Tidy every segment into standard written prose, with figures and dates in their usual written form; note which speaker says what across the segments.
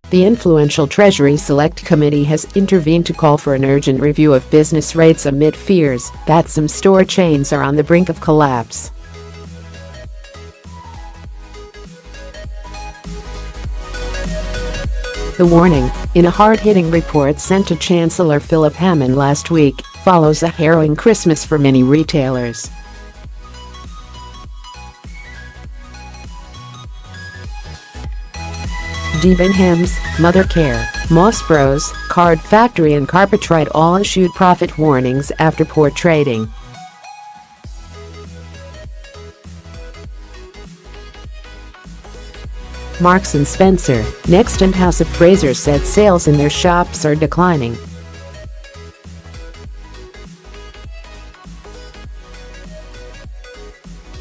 Speaker 1: The influential Treasury Select Committee has intervened to call for an urgent review of business rates amid fears that some store chains are on the brink of collapse. The warning, in a hard-hitting report sent to Chancellor Philip Hammond last week, follows a harrowing Christmas for many retailers. Debenhams, Mothercare, Moss Bros, Factory and Carpetright all issued profit warnings after poor trading. Marks & Spencer, Next and House of Fraser said sales in their shops are declining.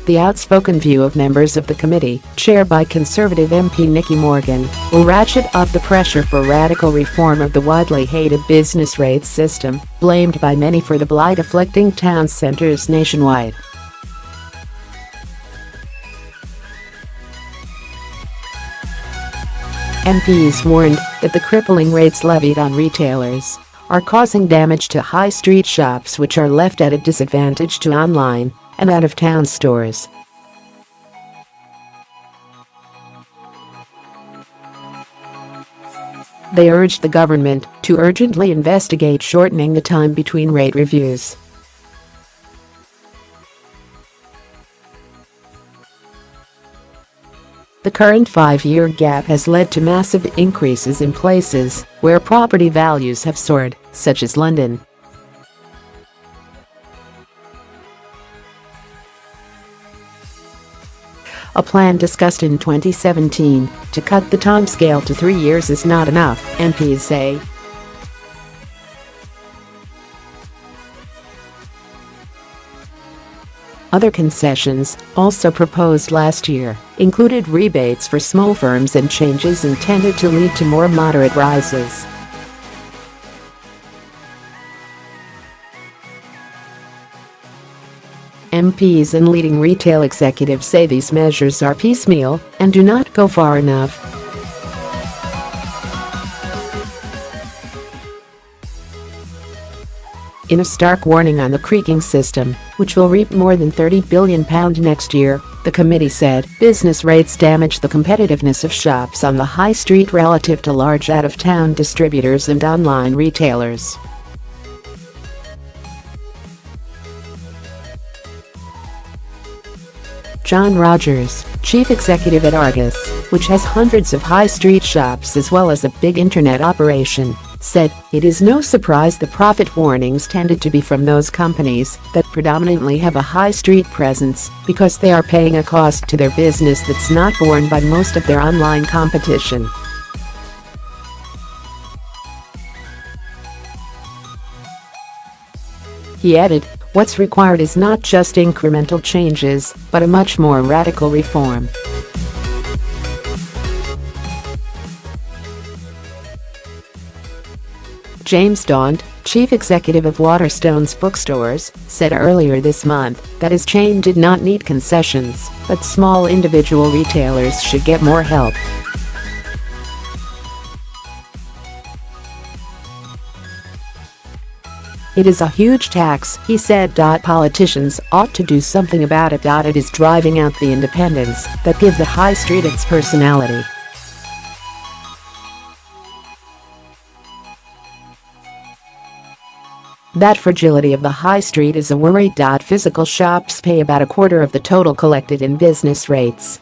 Speaker 1: The outspoken view of members of the committee, chaired by Conservative MP Nicky Morgan, will ratchet up the pressure for radical reform of the widely hated business rates system, blamed by many for the blight afflicting town centres nationwide. MPs warned that the crippling rates levied on retailers are causing damage to high street shops, which are left at a disadvantage to online and out-of-town stores. They urged the government to urgently investigate shortening the time between rate reviews. The current 5-year gap has led to massive increases in places where property values have soared, such as London. A plan discussed in 2017 to cut the timescale to 3 years is not enough, MPs say. Other concessions, also proposed last year, included rebates for small firms and changes intended to lead to more moderate rises. MPs and leading retail executives say these measures are piecemeal and do not go far enough. In a stark warning on the creaking system, which will reap more than £30 billion next year, the committee said business rates damage the competitiveness of shops on the high street relative to large out-of-town distributors and online retailers. John Rogers, chief executive at Altus, which has hundreds of high street shops as well as a big internet operation, said, "It is no surprise the profit warnings tended to be from those companies that predominantly have a high street presence because they are paying a cost to their business that's not borne by most of their online competition." He added, "What's required is not just incremental changes, but a much more radical reform." James Daunt, chief executive of Waterstone's bookstores, said earlier this month that his chain did not need concessions, but small individual retailers should get more help. "It is a huge tax," he said. "Politicians ought to do something about it. It is driving out the independents that give the high street its personality." That fragility of the high street is a worry. Physical shops pay about a quarter of the total collected in business rates.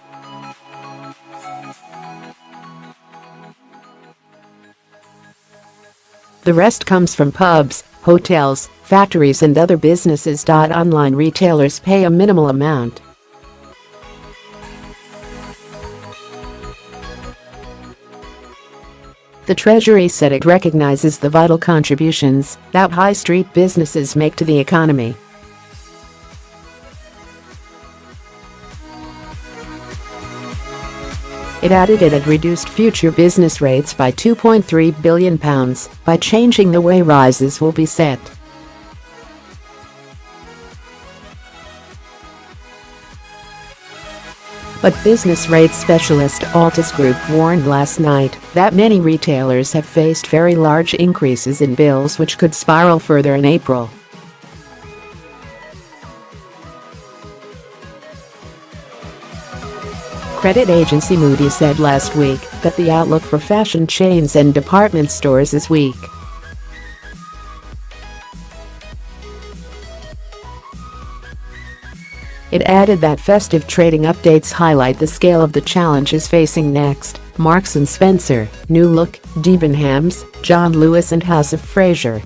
Speaker 1: The rest comes from pubs, hotels, factories and other businesses. Online retailers pay a minimal amount. The Treasury said it recognizes the vital contributions that high street businesses make to the economy. It added it had reduced future business rates by £2.3 billion by changing the way rises will be set. But business rates specialist Altus Group warned last night that many retailers have faced very large increases in bills which could spiral further in April. Credit agency Moody's said last week that the outlook for fashion chains and department stores is weak. It added that festive trading updates highlight the scale of the challenges facing Next, Marks & Spencer, New Look, Debenhams, John Lewis and House of Fraser.